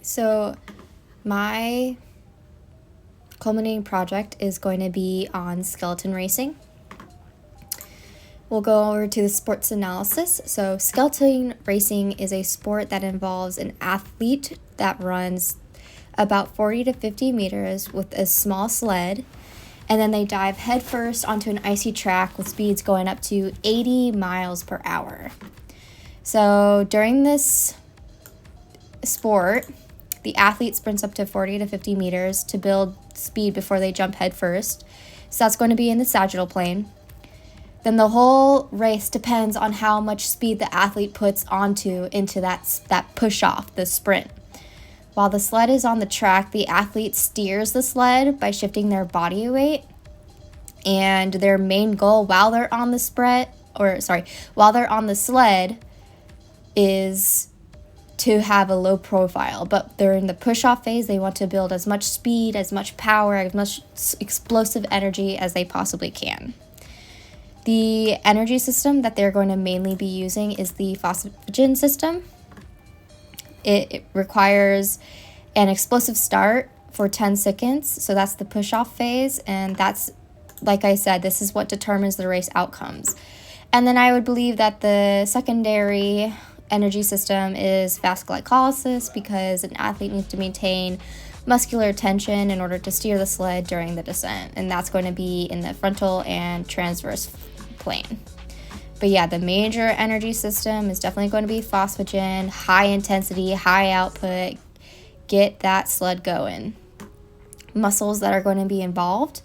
So my culminating project is going to be on skeleton racing. We'll go over to the sports analysis. So skeleton racing is a sport that involves an athlete that runs about 40 to 50 meters with a small sled, and then they dive headfirst onto an icy track with speeds going up to 80 miles per hour. So during this sport, the athlete sprints up to 40 to 50 meters to build speed before they jump headfirst. So that's going to be in the sagittal plane. Then the whole race depends on how much speed the athlete puts into that push-off, the sprint. While the sled is on the track, the athlete steers the sled by shifting their body weight. And their main goal while they're on the sled is to have a low profile. But during the push-off phase, they want to build as much speed, as much power, as much explosive energy as they possibly can. The energy system that they're going to mainly be using is the phosphagen system. It requires an explosive start for 10 seconds. So that's the push-off phase. And that's, like I said, this is what determines the race outcomes. And then I would believe that the secondary energy system is fast glycolysis, because an athlete needs to maintain muscular tension in order to steer the sled during the descent. And that's going to be in the frontal and transverse plane. But yeah, the major energy system is definitely going to be phosphagen, high intensity, high output, get that sled going. Muscles that are going to be involved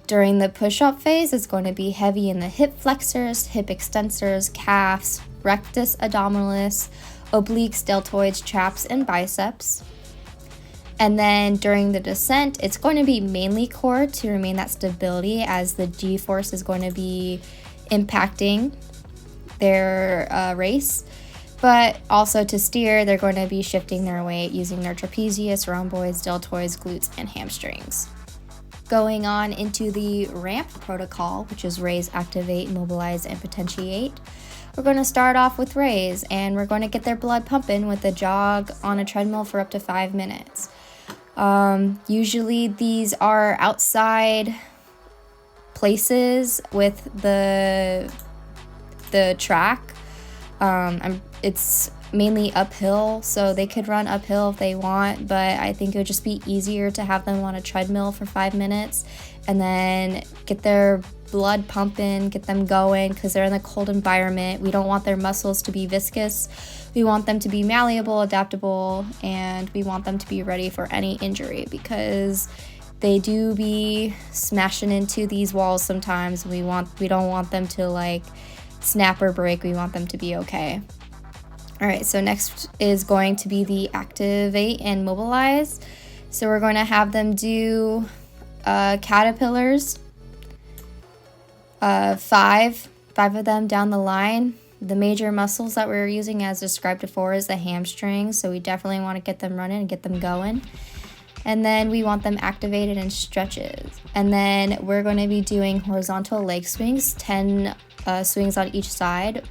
during the push-up phase is going to be heavy in the hip flexors, hip extensors, calves, rectus abdominalis, obliques, deltoids, traps, and biceps. And then during the descent, it's going to be mainly core to remain that stability, as the G-force is going to be impacting their race. But also to steer, they're going to be shifting their weight using their trapezius, rhomboids, deltoids, glutes, and hamstrings. Going on into the ramp protocol, which is raise, activate, mobilize, and potentiate. We're going to start off with raise, and we're going to get their blood pumping with a jog on a treadmill for up to 5 minutes. Usually these are outside places with the track. It's mainly uphill, so they could run uphill if they want, but I think it would just be easier to have them on a treadmill for 5 minutes and then get their blood pumping, get them going, because they're in a cold environment. We don't want their muscles to be viscous. We want them to be malleable, adaptable, and we want them to be ready for any injury, because they do be smashing into these walls sometimes. We don't want them to snap or break. We want them to be okay. All right, so next is going to be the activate and mobilize. So we're going to have them do caterpillars, five of them down the line. The major muscles that we're using, as described before, is the hamstrings, so we definitely want to get them running and get them going. And then we want them activated in stretches. And then we're going to be doing horizontal leg swings, 10 swings on each side.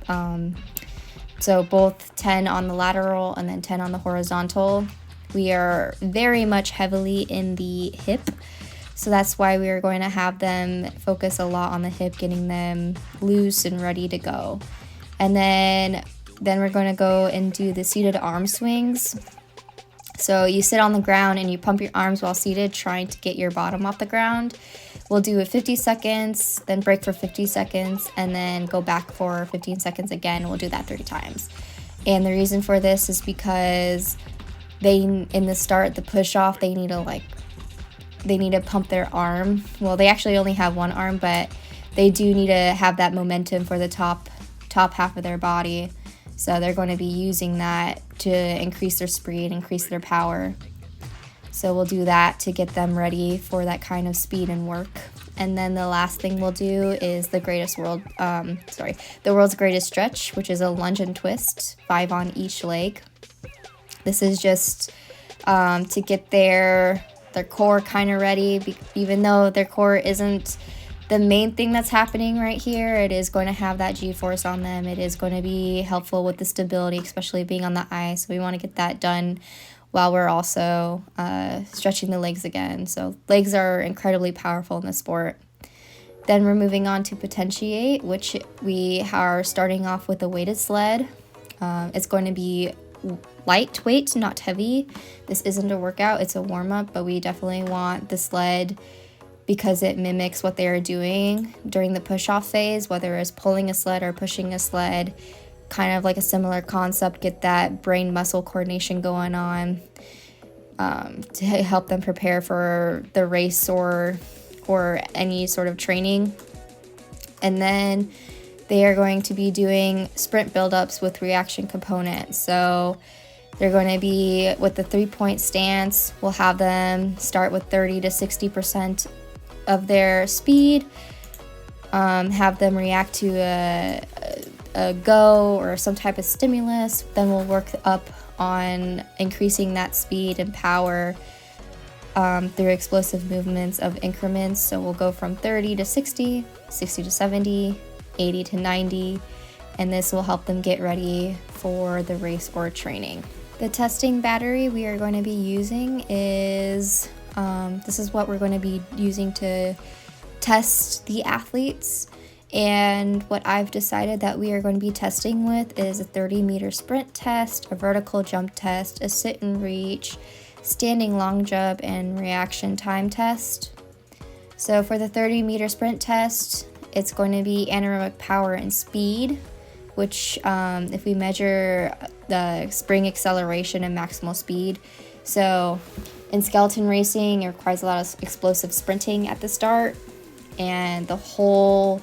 So both 10 on the lateral and then 10 on the horizontal. We are very much heavily in the hip, so that's why we are going to have them focus a lot on the hip, getting them loose and ready to go. And then we're going to go and do the seated arm swings. So you sit on the ground and you pump your arms while seated, trying to get your bottom off the ground. We'll do it 50 seconds, then break for 50 seconds, and then go back for 15 seconds again. We'll do that 30 times. And the reason for this is because in the start, the push-off, they need to pump their arm. Well, they actually only have one arm, but they do need to have that momentum for the top half of their body. So they're going to be using that to increase their speed, increase their power. So we'll do that to get them ready for that kind of speed and work. And then the last thing we'll do is the world's greatest stretch, which is a lunge and twist, 5 on each leg. This is just to get their core kind of ready, even though their core isn't the main thing that's happening right here. It is going to have that G-force on them. It is going to be helpful with the stability, especially being on the ice. We want to get that done while we're also stretching the legs again. So legs are incredibly powerful in the sport. Then we're moving on to potentiate, which we are starting off with a weighted sled. It's going to be lightweight, not heavy. This isn't a workout, it's a warm-up, but we definitely want the sled because it mimics what they are doing during the push-off phase, whether it's pulling a sled or pushing a sled, kind of like a similar concept, get that brain muscle coordination going on, to help them prepare for the race or any sort of training. And then they are going to be doing sprint buildups with reaction components. So they're going to be with the 3-point stance. We'll have them start with 30 to 60% of their speed, have them react to a go or some type of stimulus. Then we'll work up on increasing that speed and power through explosive movements of increments. So we'll go from 30 to 60, 60 to 70, 80 to 90, and this will help them get ready for the race or training. The testing battery we are going to be using is, this is what we're going to be using to test the athletes. And what I've decided that we are going to be testing with is a 30-meter sprint test, a vertical jump test, a sit and reach, standing long jump, and reaction time test. So for the 30-meter sprint test, it's going to be anaerobic power and speed, which if we measure the spring acceleration and maximal speed. So in skeleton racing, it requires a lot of explosive sprinting at the start, and the whole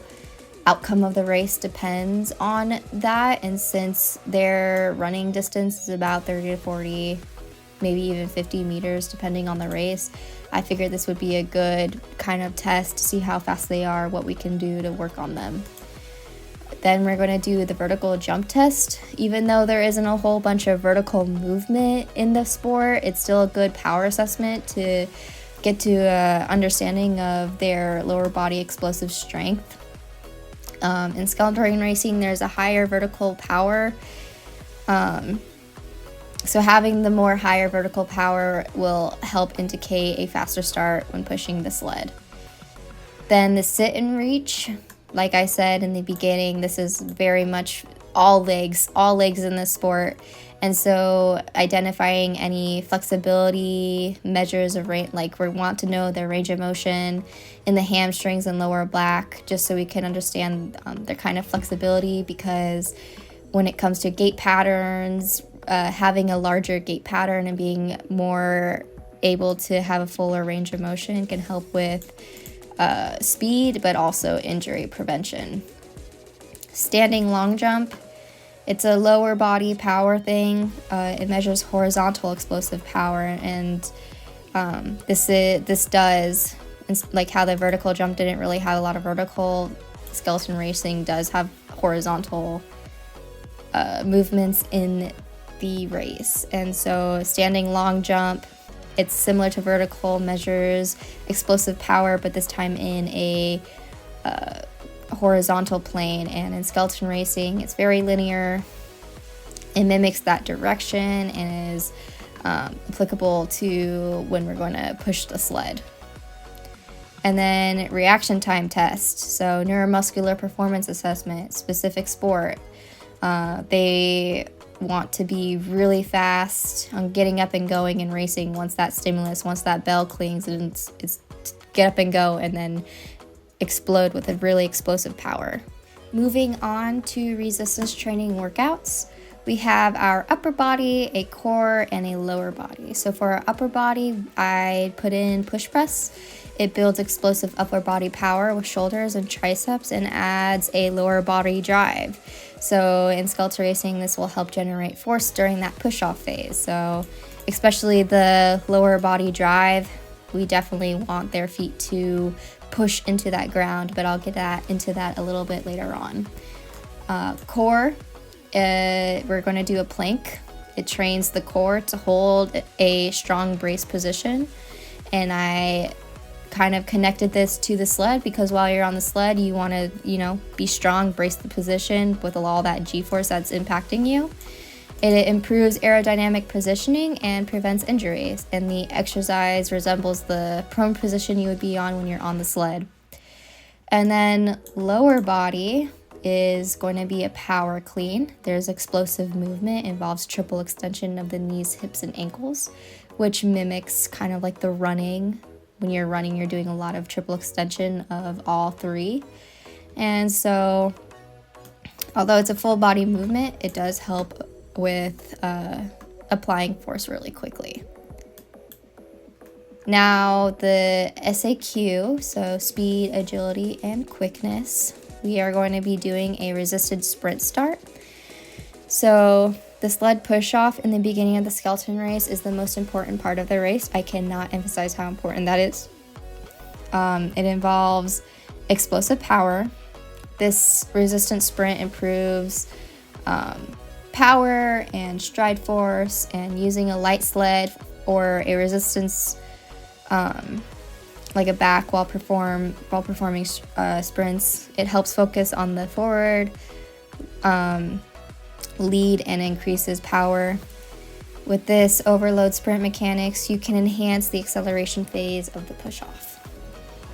outcome of the race depends on that. And since their running distance is about 30 to 40, maybe even 50 meters depending on the race, I figured this would be a good kind of test to see how fast they are, what we can do to work on them. Then we're going to do the vertical jump test. Even though there isn't a whole bunch of vertical movement in the sport, it's still a good power assessment to get to an understanding of their lower body explosive strength. In skeleton racing, there's a higher vertical power. So having the more higher vertical power will help indicate a faster start when pushing the sled. Then the sit and reach, like I said in the beginning, this is very much all legs in this sport. And so identifying any flexibility measures of range, like we want to know their range of motion in the hamstrings and lower back, just so we can understand their kind of flexibility, because when it comes to gait patterns, having a larger gait pattern and being more able to have a fuller range of motion can help with speed, but also injury prevention. Standing long jump, it's a lower body power thing. It measures horizontal explosive power, and this does, like how the vertical jump didn't really have a lot of vertical, skeleton racing does have horizontal movements in the race. And so standing long jump, it's similar to vertical, measures explosive power, but this time in a horizontal plane. And in skeleton racing, it's very linear. It mimics that direction and is applicable to when we're going to push the sled. And then reaction time test, so neuromuscular performance assessment, specific sport. They want to be really fast on getting up and going and racing once that stimulus, once that bell clings, and it's get up and go and then explode with a really explosive power. Moving on to resistance training workouts, we have our upper body, a core, and a lower body. So for our upper body, I put in push press. It builds explosive upper body power with shoulders and triceps and adds a lower body drive. So in skeleton racing, this will help generate force during that push-off phase. So especially the lower body drive, we definitely want their feet to push into that ground, but I'll get into that a little bit later on. Core, we're going to do a plank. It trains the core to hold a strong brace position, and I kind of connected this to the sled because while you're on the sled, you want to, be strong, brace the position with all that G-force that's impacting you. It improves aerodynamic positioning and prevents injuries, and the exercise resembles the prone position you would be on when you're on the sled. And then lower body is going to be a power clean. There's explosive movement, involves triple extension of the knees, hips, and ankles, which mimics kind of like the running. When you're running, you're doing a lot of triple extension of all three. And so, although it's a full body movement, it does help with applying force really quickly. Now the SAQ, so speed, agility, and quickness, we are going to be doing a resisted sprint start. So the sled push-off in the beginning of the skeleton race is the most important part of the race. I cannot emphasize how important that is. It involves explosive power. This resistant sprint improves power and stride force, and using a light sled or a resistance like a back while performing sprints. It helps focus on the forward lead and increases power. With this overload sprint mechanics, you can enhance the acceleration phase of the push-off.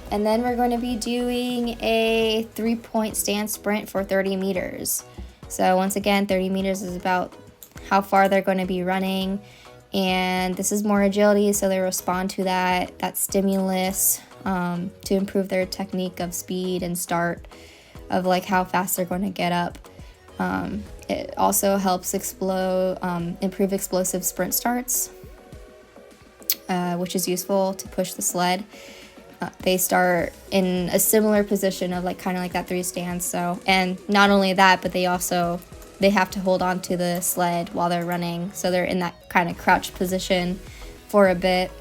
And then we're going to be doing a 3-point stand sprint for 30 meters. So once again, 30 meters is about how far they're going to be running. And this is more agility, so they respond to that stimulus to improve their technique of speed and start, of like how fast they're going to get up. It also helps improve explosive sprint starts, which is useful to push the sled. They start in a similar position of like kind of like that 3 stance. So, and not only that, but they have to hold on to the sled while they're running. So they're in that kind of crouched position for a bit.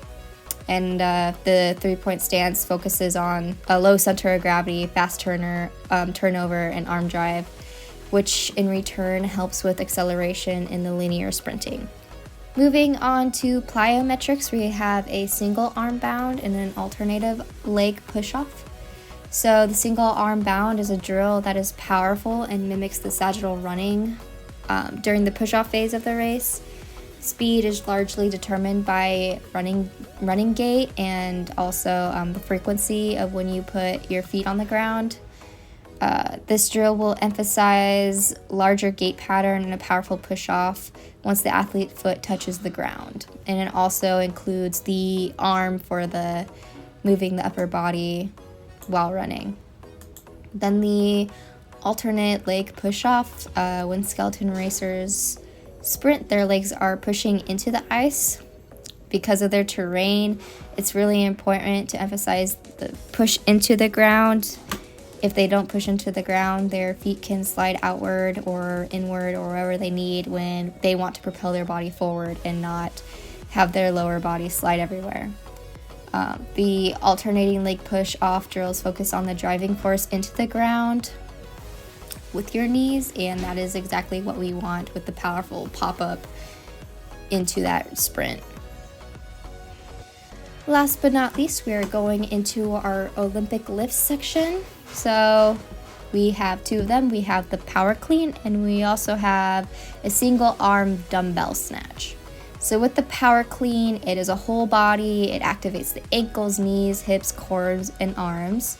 And the 3-point stance focuses on a low center of gravity, fast turnover, and arm drive, which in return helps with acceleration in the linear sprinting. Moving on to plyometrics, we have a single arm bound and an alternative leg push-off. So the single arm bound is a drill that is powerful and mimics the sagittal running during the push-off phase of the race. Speed is largely determined by running gait and also the frequency of when you put your feet on the ground. This drill will emphasize larger gait pattern and a powerful push-off once the athlete foot touches the ground. And it also includes the arm for the moving the upper body while running. Then the alternate leg push-off, when skeleton racers sprint, their legs are pushing into the ice. Because of their terrain, it's really important to emphasize the push into the ground. If they don't push into the ground, their feet can slide outward or inward or wherever they need when they want to propel their body forward and not have their lower body slide everywhere. The alternating leg push-off drills focus on the driving force into the ground with your knees, and that is exactly what we want with the powerful pop-up into that sprint. Last but not least, we are going into our Olympic lifts section. So we have 2 of them. We have the power clean, and we also have a single arm dumbbell snatch. So with the power clean, it is a whole body. It activates the ankles, knees, hips, quads, and arms.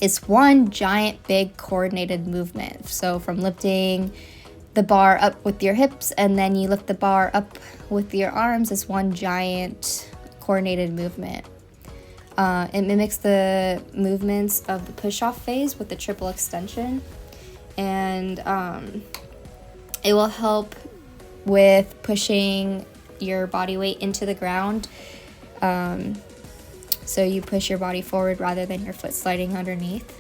It's one giant, big, coordinated movement. So from lifting the bar up with your hips, and then you lift the bar up with your arms, is one giant, coordinated movement. It mimics the movements of the push-off phase with the triple extension, and it will help with pushing your body weight into the ground. So you push your body forward rather than your foot sliding underneath.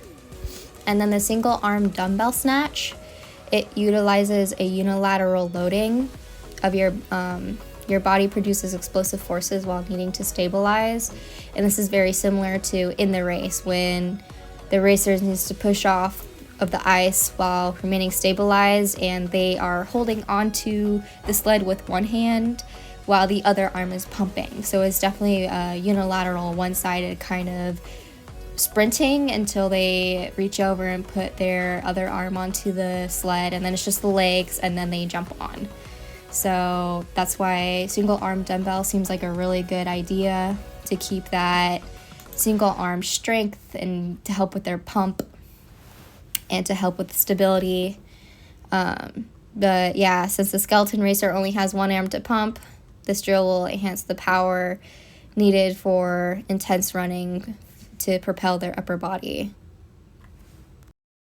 And then the single arm dumbbell snatch, it utilizes a unilateral loading of your body produces explosive forces while needing to stabilize. And this is very similar to in the race when the racer needs to push off of the ice while remaining stabilized, and they are holding onto the sled with one hand while the other arm is pumping. So it's definitely a unilateral, one-sided kind of sprinting until they reach over and put their other arm onto the sled, and then it's just the legs, and then they jump on. So that's why single arm dumbbell seems like a really good idea to keep that single arm strength and to help with their pump and to help with stability. But yeah, since the skeleton racer only has one arm to pump, this drill will enhance the power needed for intense running to propel their upper body.